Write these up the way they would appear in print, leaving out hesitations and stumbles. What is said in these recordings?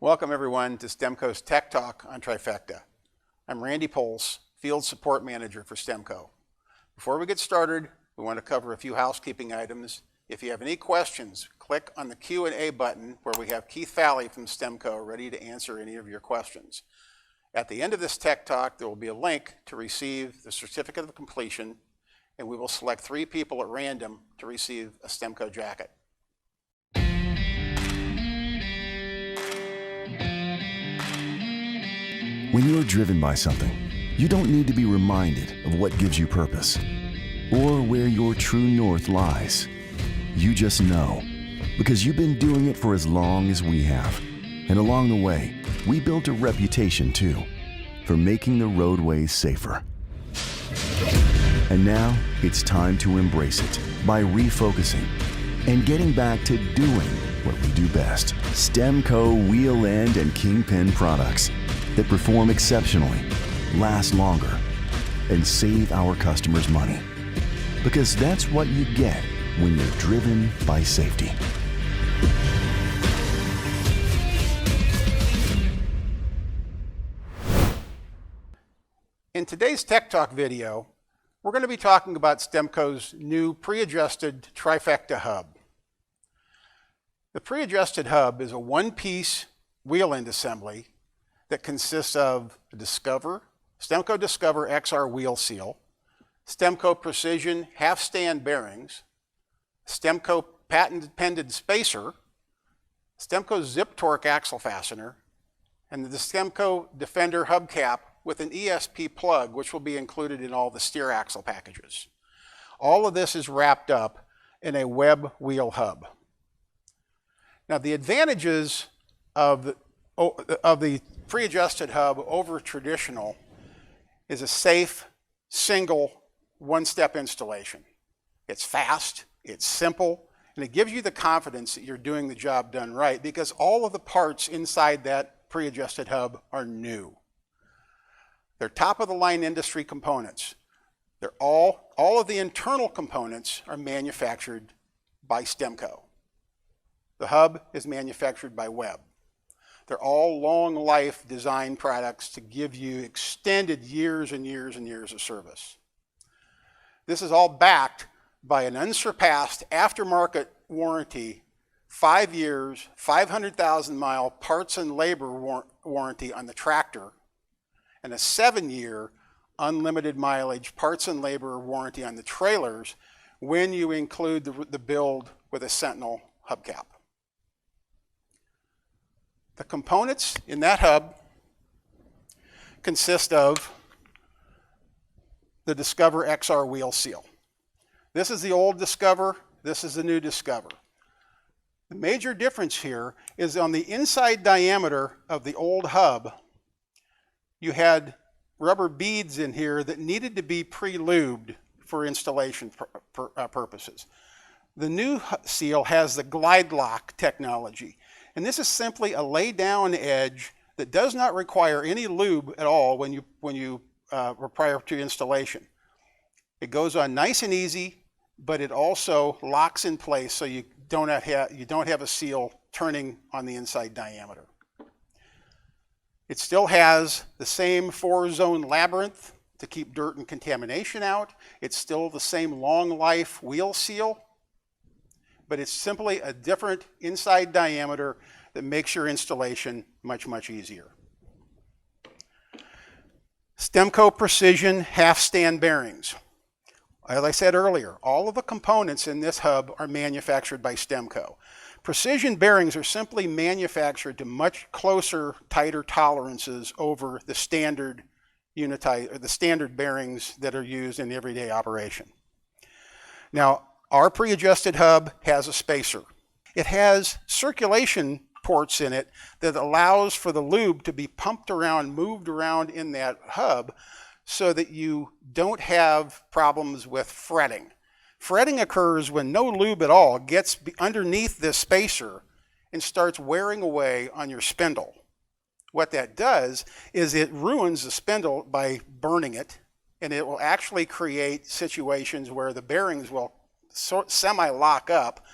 Welcome everyone to STEMCO's Tech Talk on Trifecta. I'm Randy Puls, Field Support Manager for STEMCO. Before we get started, we want to cover a few housekeeping items. If you have any questions, click on the Q&A button where we have Keith Falley from STEMCO ready to answer any of your questions. At the end of this Tech Talk, there will be a link to receive the certificate of completion, and we will select 3 people at random to receive a STEMCO jacket. When you're driven by something, you don't need to be reminded of what gives you purpose or where your true north lies. You just know, because you've been doing it for as long as we have. And along the way, we built a reputation too, for making the roadways safer. And now, it's time to embrace it by refocusing and getting back to doing what we do best. STEMCO wheel end and kingpin products that perform exceptionally, last longer, and save our customers money. Because that's what you get when you're driven by safety. In today's Tech Talk video, we're going to be talking about STEMCO's new pre-adjusted Trifecta hub. The pre-adjusted hub is a one-piece wheel end assembly that consists of the STEMCO Discover XR wheel seal, STEMCO Precision half-stand bearings, STEMCO patent-pended spacer, STEMCO Zip Torque axle fastener, and the STEMCO Defender hubcap with an ESP plug, which will be included in all the steer axle packages. All of this is wrapped up in a web wheel hub. Now, the advantages of the pre-adjusted hub over traditional is a safe, single, one-step installation. It's fast, it's simple, and it gives you the confidence that you're doing the job done right because all of the parts inside that pre-adjusted hub are new. They're top-of-the-line industry components. They're all of the internal components are manufactured by STEMCO. The hub is manufactured by Webb. They're all long-life design products to give you extended years and years and years of service. This is all backed by an unsurpassed aftermarket warranty, 5 years, 500,000-mile parts and labor warranty on the tractor, and a 7-year unlimited mileage parts and labor warranty on the trailers when you include the build with a Sentinel hubcap. The components in that hub consist of the Discover XR wheel seal. This is the old Discover, this is the new Discover. The major difference here is on the inside diameter of the old hub, you had rubber beads in here that needed to be pre-lubed for installation purposes. The new seal has the glide lock technology. And this is simply a lay-down edge that does not require any lube at all prior to installation. It goes on nice and easy, but it also locks in place so you don't have a seal turning on the inside diameter. It still has the same 4-zone labyrinth to keep dirt and contamination out. It's still the same long-life wheel seal, but it's simply a different inside diameter that makes your installation much, much easier. STEMCO Precision half-stand bearings. As I said earlier, all of the components in this hub are manufactured by STEMCO. Precision bearings are simply manufactured to much closer, tighter tolerances over the standard bearings that are used in everyday operation. Now, our pre-adjusted hub has a spacer. It has circulation ports in it that allows for the lube to be pumped around, moved around in that hub so that you don't have problems with fretting. Fretting occurs when no lube at all gets underneath this spacer and starts wearing away on your spindle. What that does is it ruins the spindle by burning it, and it will actually create situations where the bearings will semi-lock up,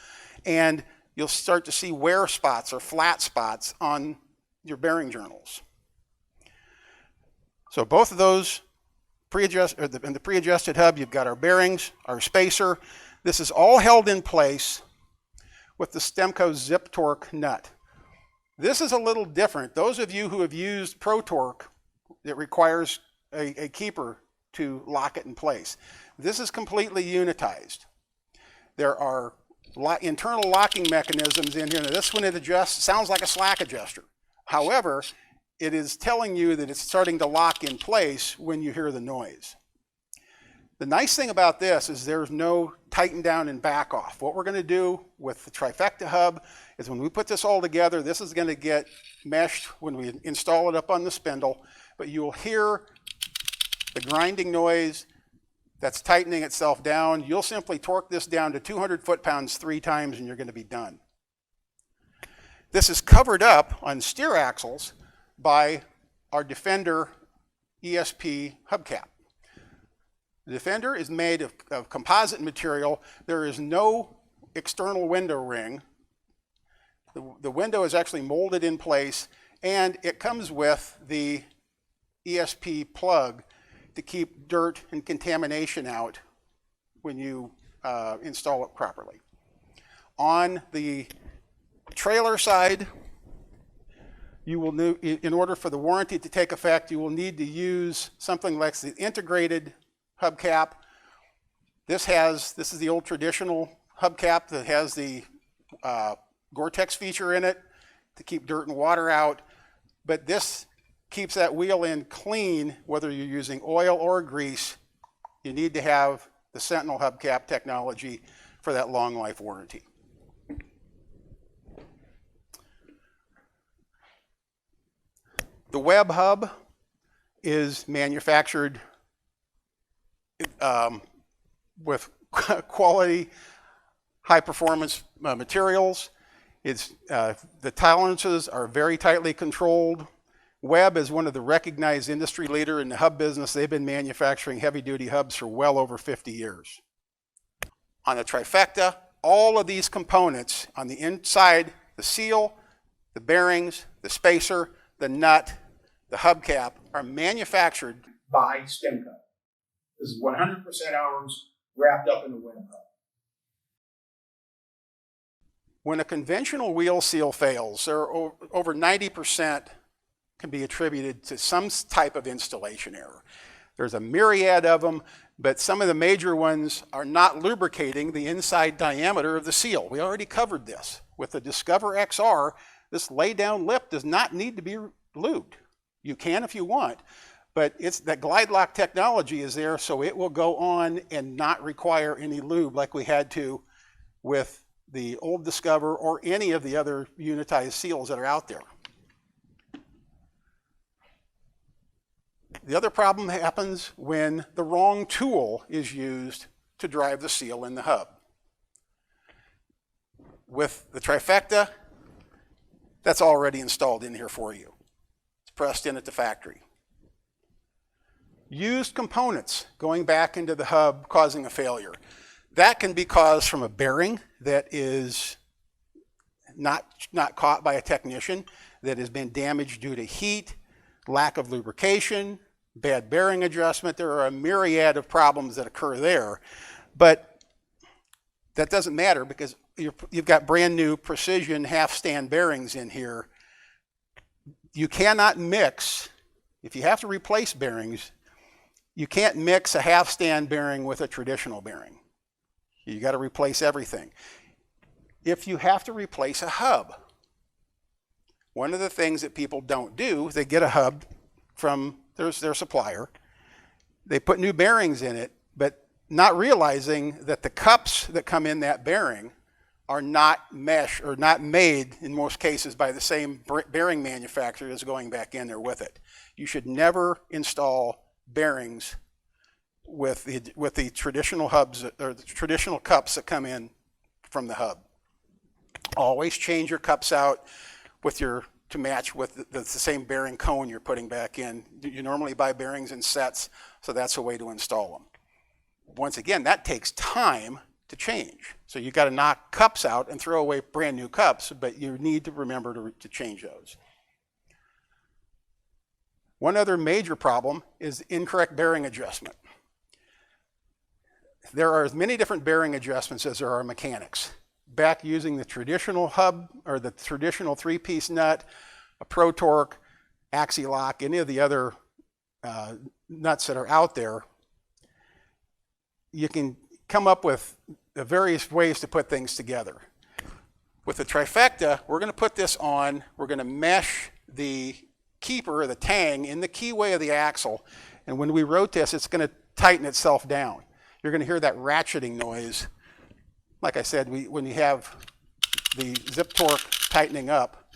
and you'll start to see wear spots or flat spots on your bearing journals. So both of those in the pre-adjusted hub, you've got our bearings, our spacer. This is all held in place with the STEMCO zip torque nut. This is a little different. Those of you who have used Pro Torque, it requires a keeper to lock it in place. This is completely unitized. There are internal locking mechanisms in here. Now this one, it adjusts, sounds like a slack adjuster. However, it is telling you that it's starting to lock in place when you hear the noise. The nice thing about this is there's no tighten down and back off. What we're going to do with the Trifecta hub is when we put this all together, this is going to get meshed when we install it up on the spindle, but you'll hear the grinding noise that's tightening itself down. You'll simply torque this down to 200 foot-pounds 3 times and you're going to be done. This is covered up on steer axles by our Defender Esp Hubcap. The Defender is made of composite material. There is no external window ring. The window is actually molded in place, and it comes with the ESP plug to keep dirt and contamination out when you install it properly. On the trailer side, you will need, in order for the warranty to take effect, you will need to use something like the integrated hubcap. This is the old traditional hubcap that has the Gore-Tex feature in it to keep dirt and water out, but this keeps that wheel end clean whether you're using oil or grease. You need to have the Sentinel hubcap technology for that long life warranty. The Web hub is manufactured with quality, high-performance materials. The tolerances are very tightly controlled. Web is one of the recognized industry leader in the hub business. They've been manufacturing heavy-duty hubs for well over 50 years. On the Trifecta, all of these components on the inside, the seal, the bearings, the spacer, the nut, the hubcap, are manufactured by STEMCO. This is 100% ours, wrapped up in the Web hub. When a conventional wheel seal fails, there are over 90% can be attributed to some type of installation error. There's a myriad of them, but some of the major ones are not lubricating the inside diameter of the seal. We already covered this. With the Discover XR, this lay-down lip does not need to be lubed. You can if you want, but that glide lock technology is there, so it will go on and not require any lube like we had to with the old Discover or any of the other unitized seals that are out there. The other problem happens when the wrong tool is used to drive the seal in the hub. With the Trifecta, that's already installed in here for you. It's pressed in at the factory. Used components going back into the hub causing a failure. That can be caused from a bearing that is not caught by a technician, that has been damaged due to heat, lack of lubrication, bad bearing adjustment. There are a myriad of problems that occur there, but that doesn't matter because you've got brand new precision half stand bearings in here. You cannot mix, if you have to replace bearings, you can't mix a half stand bearing with a traditional bearing. You got to replace everything. If you have to replace a hub, one of the things that people don't do, they get a hub from their supplier, they put new bearings in it, but not realizing that the cups that come in that bearing are not mesh or not made in most cases by the same bearing manufacturer that's going back in there with it. You should never install bearings with the traditional hubs or the traditional cups that come in from the hub. Always change your cups out to match with the same bearing cone you're putting back in. You normally buy bearings in sets, so that's a way to install them. Once again, that takes time to change. So you got to knock cups out and throw away brand new cups, but you need to remember to change those. One other major problem is incorrect bearing adjustment. There are as many different bearing adjustments as there are mechanics. Back using the traditional hub or the traditional 3-piece nut, a Pro Torque, Axi-Lock, any of the other nuts that are out there, you can come up with various ways to put things together. With the Trifecta, we're going to put this on, we're going to mesh the keeper, the tang, in the keyway of the axle, and when we rotate this, it's going to tighten itself down. You're going to hear that ratcheting noise. Like I said, when you have the zip torque tightening up,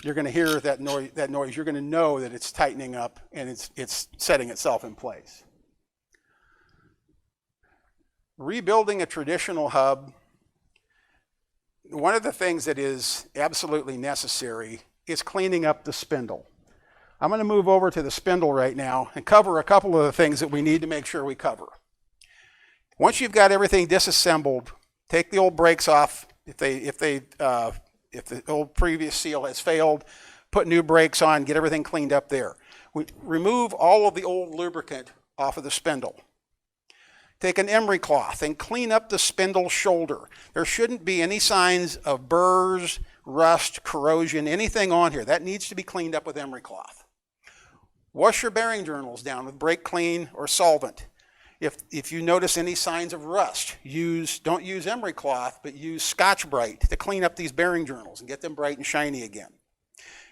you're going to hear that noise. You're going to know that it's tightening up and it's setting itself in place. Rebuilding a traditional hub, one of the things that is absolutely necessary is cleaning up the spindle. I'm going to move over to the spindle right now and cover a couple of the things that we need to make sure we cover. Once you've got everything disassembled, take the old brakes off. If the old previous seal has failed, put new brakes on, get everything cleaned up there. Remove all of the old lubricant off of the spindle. Take an emery cloth and clean up the spindle shoulder. There shouldn't be any signs of burrs, rust, corrosion, anything on here. That needs to be cleaned up with emery cloth. Wash your bearing journals down with brake clean or solvent. If you notice any signs of rust, don't use emery cloth, but use Scotch-Brite to clean up these bearing journals and get them bright and shiny again.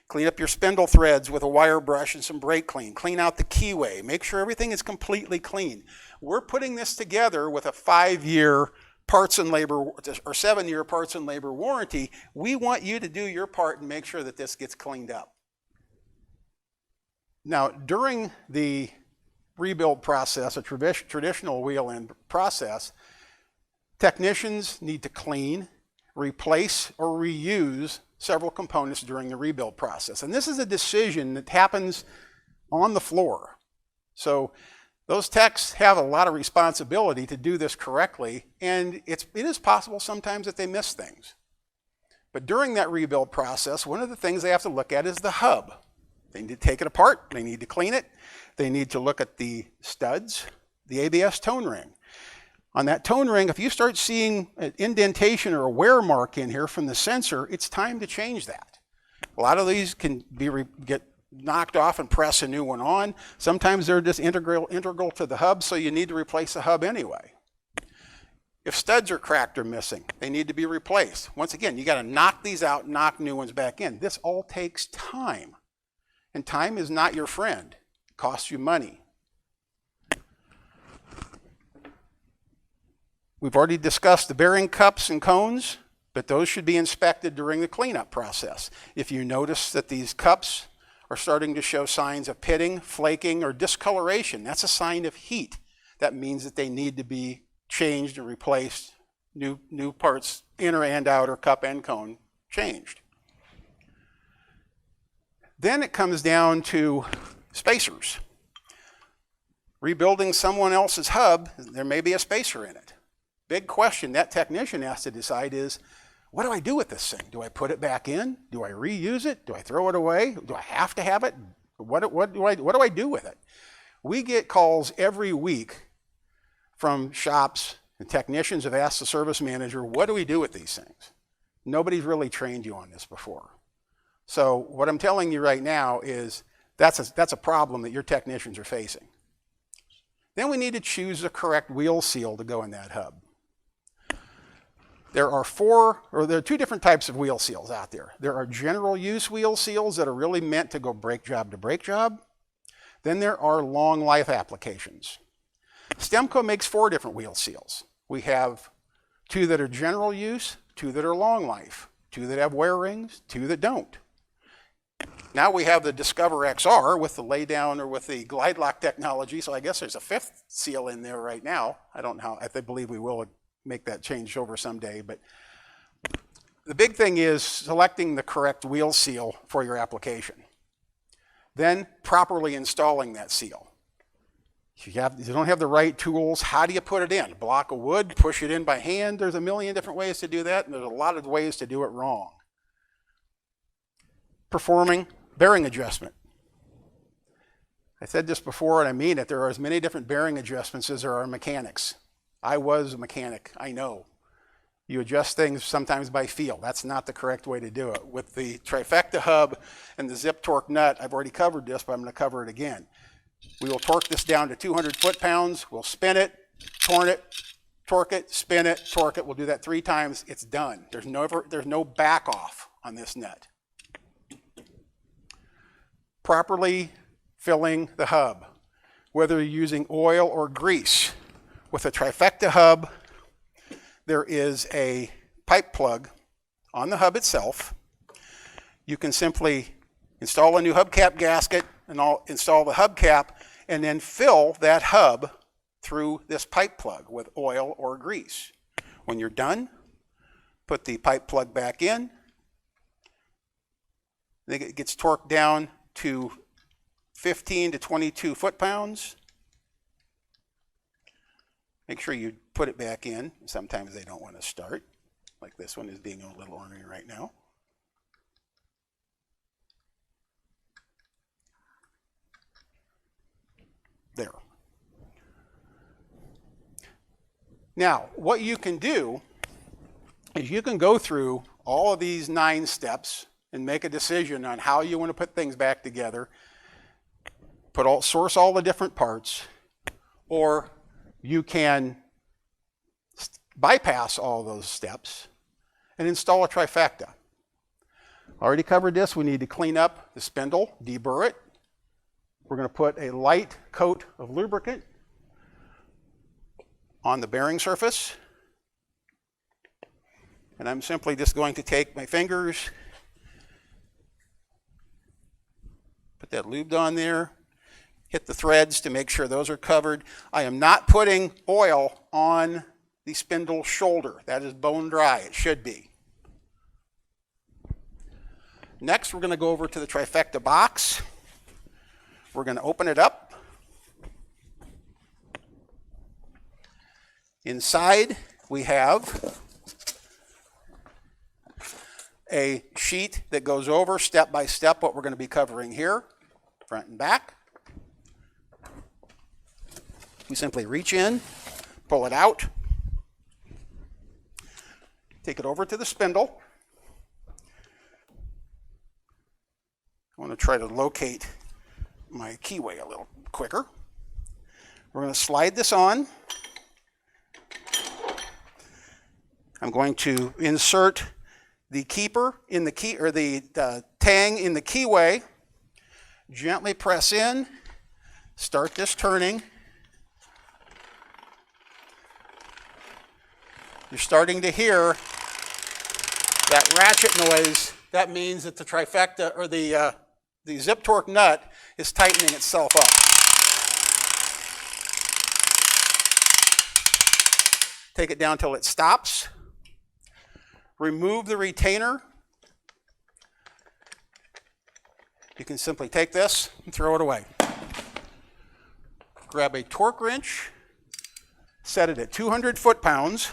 Clean up your spindle threads with a wire brush and some brake clean. Clean out the keyway. Make sure everything is completely clean. We're putting this together with a 5-year parts and labor or 7-year parts and labor warranty. We want you to do your part and make sure that this gets cleaned up. Now, during the rebuild process, a traditional wheel end process, technicians need to clean, replace, or reuse several components during the rebuild process. And this is a decision that happens on the floor. So those techs have a lot of responsibility to do this correctly, and it is possible sometimes that they miss things. But during that rebuild process, one of the things they have to look at is the hub. They need to take it apart, they need to clean it, they need to look at the studs, the ABS tone ring. On that tone ring, if you start seeing an indentation or a wear mark in here from the sensor, it's time to change that. A lot of these can get knocked off and press a new one on. Sometimes they're just integral to the hub, so you need to replace the hub anyway. If studs are cracked or missing, they need to be replaced. Once again, you got to knock these out, knock new ones back in. This all takes time. And time is not your friend. It costs you money. We've already discussed the bearing cups and cones, but those should be inspected during the cleanup process. If you notice that these cups are starting to show signs of pitting, flaking, or discoloration, that's a sign of heat. That means that they need to be changed and replaced, new parts, inner and outer cup and cone changed. Then it comes down to spacers. Rebuilding someone else's hub, there may be a spacer in it. Big question that technician has to decide is, what do I do with this thing? Do I put it back in? Do I reuse it? Do I throw it away? Do I have to have it? What do I do with it? We get calls every week from shops, and technicians have asked the service manager, what do we do with these things? Nobody's really trained you on this before. So what I'm telling you right now is that's a problem that your technicians are facing. Then we need to choose the correct wheel seal to go in that hub. There are two different types of wheel seals out there. There are general use wheel seals that are really meant to go brake job to brake job. Then there are long life applications. STEMCO makes 4 different wheel seals. We have 2 that are general use, 2 that are long life, 2 that have wear rings, 2 that don't. Now we have the Discover XR with the lay down or with the glide lock technology, so I guess there's a 5th seal in there right now. I don't know, I believe we will make that change over someday, but the big thing is selecting the correct wheel seal for your application. Then properly installing that seal. If you don't have the right tools, how do you put it in? A block of wood, push it in by hand. There's a million different ways to do that, and there's a lot of ways to do it wrong. Performing bearing adjustment. I said this before and I mean it, there are as many different bearing adjustments as there are mechanics. I was a mechanic, I know. You adjust things sometimes by feel. That's not the correct way to do it. With the Trifecta hub and the zip torque nut, I've already covered this, but I'm going to cover it again. We will torque this down to 200 foot-pounds. We'll spin it, torque it, spin it, torque it. We'll do that 3 times. It's done. There's no back off on this nut. Properly filling the hub, whether you're using oil or grease. With a Trifecta hub, there is a pipe plug on the hub itself. You can simply install a new hubcap gasket and install the hubcap and then fill that hub through this pipe plug with oil or grease. When you're done, put the pipe plug back in. Then it gets torqued down to 15 to 22 foot-pounds. Make sure you put it back in. Sometimes they don't want to start, like this one is being a little ornery right now. There. Now, what you can do is you can go through all of these 9 steps and make a decision on how you want to put things back together, source all the different parts, or you can bypass all those steps and install a Trifecta. Already covered this. We need to clean up the spindle, deburr it. We're going to put a light coat of lubricant on the bearing surface. And I'm simply just going to take my fingers, put that lubed on there, hit the threads to make sure those are covered. I am not putting oil on the spindle shoulder. That is bone dry. It should be. Next, we're going to go over to the Trifecta box. We're going to open it up. Inside, we have a sheet that goes over step by step what we're going to be covering here, front and back. We simply reach in, pull it out, take it over to the spindle. I want to try to locate my keyway a little quicker. We're going to slide this on. I'm going to insert the keeper in the key, or the tang in the keyway. Gently press in, start this turning. You're starting to hear that ratchet noise. That means that the Trifecta, or the zip torque nut, is tightening itself up. Take it down till it stops. Remove the retainer. You can simply take this and throw it away. Grab a torque wrench, set it at 200 foot-pounds.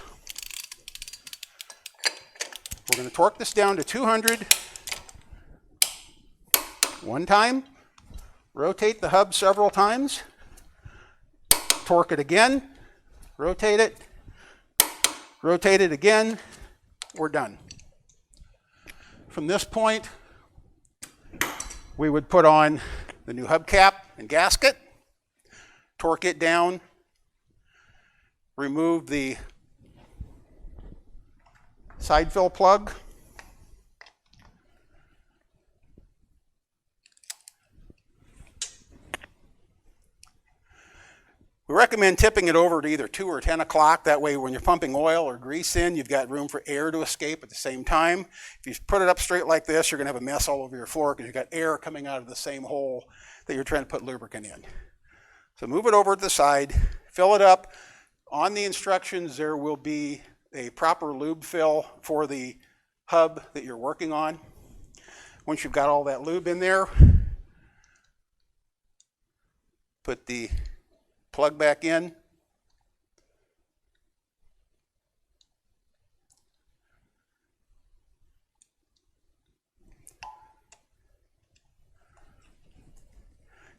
We're going to torque this down to 200. One time, rotate the hub several times, torque it again, rotate it again, we're done. From this point, we would put on the new hubcap and gasket, torque it down, remove the side fill plug, we recommend tipping it over to either 2 or 10 o'clock. That way when you're pumping oil or grease in, you've got room for air to escape at the same time. If you put it up straight like this, you're going to have a mess all over your floor because you've got air coming out of the same hole that you're trying to put lubricant in. So move it over to the side, fill it up. On the instructions, there will be a proper lube fill for the hub that you're working on. Once you've got all that lube in there, put the plug back in.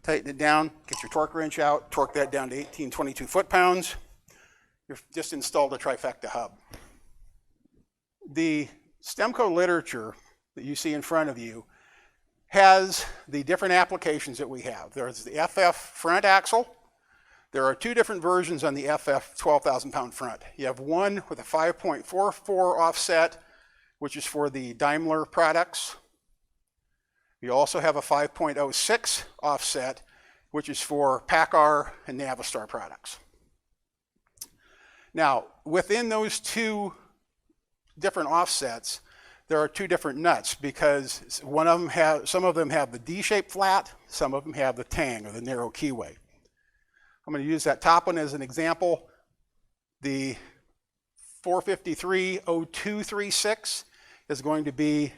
tighten it down, get your torque wrench out, torque that down to 1822 foot-pounds. You've just installed a Trifecta hub. The STEMCO literature that you see in front of you has the different applications that we have. There's the FF front axle. There are two different versions on the FF 12,000 pound front. You have one with a 5.44 offset, which is for the Daimler products. You also have a 5.06 offset, which is for PACCAR and Navistar products. Now, within those two different offsets, there are two different nuts because some of them have the D-shaped flat, some of them have the tang or the narrow keyway. I'm going to use that top one as an example. The 453-0236 is going to be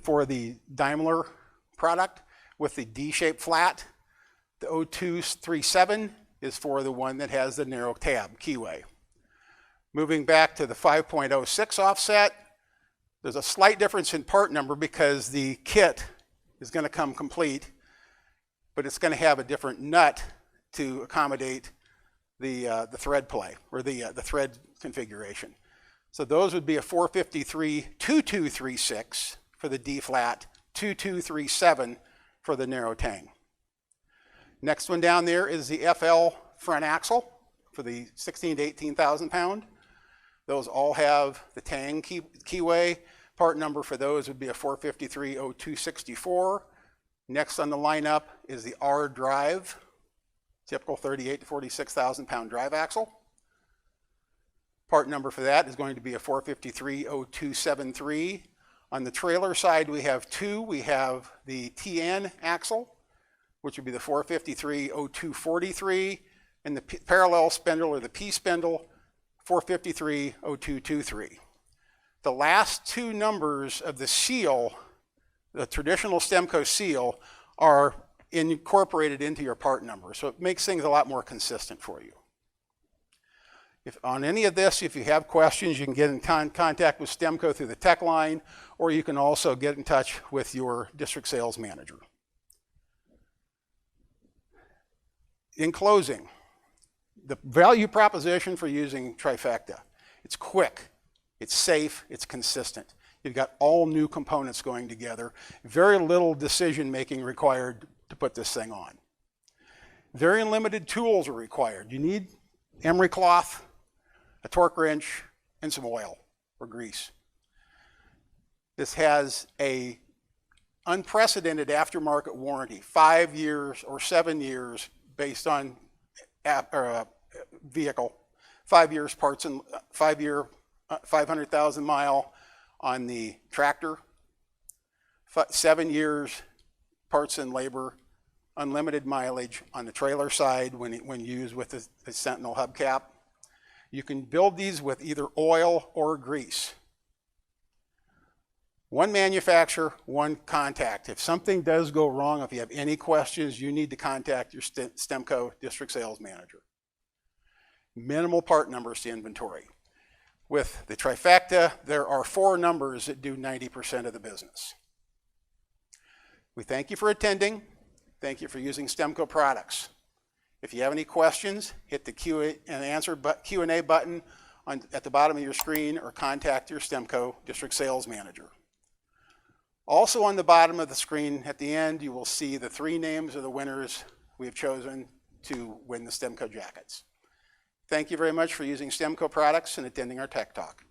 for the Daimler product with the D-shaped flat. The 0237 is for the one that has the narrow tab keyway. Moving back to the 5.06 offset, there's a slight difference in part number because the kit is going to come complete, but it's going to have a different nut to accommodate the thread play or the thread configuration. So those would be a 453-2236 for the D flat, 2237 for the narrow tang. Next one down there is the FL front axle for the 16 to 18,000 pound. Those all have the tang keyway. Part number for those would be a 453-0264. Next on the lineup is the R drive, typical 38 to 46,000 pound drive axle. Part number for that is going to be a 453-0273. On the trailer side, we have two. We have the TN axle, which would be the 453-0243, and the parallel spindle or the P spindle, 453-0223. The last two numbers of the seal, the traditional STEMCO seal, are incorporated into your part number, so it makes things a lot more consistent for you. If on any of this, if you have questions, you can get in contact with STEMCO through the tech line, or you can also get in touch with your district sales manager. In closing, the value proposition for using Trifecta: it's quick, it's safe, it's consistent. You've got all new components going together, very little decision making required to put this thing on. Very limited tools are required. You need emery cloth, a torque wrench, and some oil or grease. This has a unprecedented aftermarket warranty, 5 years or 7 years based on vehicle, 5 years parts and 5 year 500,000 mile on the tractor, 7 years parts and labor, unlimited mileage on the trailer side when used with the Sentinel hubcap. You can build these with either oil or grease. One manufacturer, one contact. If something does go wrong, if you have any questions, you need to contact your STEMCO district sales manager. Minimal part numbers to inventory. With the Trifecta, there are 4 numbers that do 90% of the business. We thank you for attending. Thank you for using STEMCO products. If you have any questions, hit the Q&A button at the bottom of your screen or contact your STEMCO district sales manager. Also on the bottom of the screen at the end, you will see the 3 names of the winners we have chosen to win the STEMCO jackets. Thank you very much for using STEMCO products and attending our Tech Talk.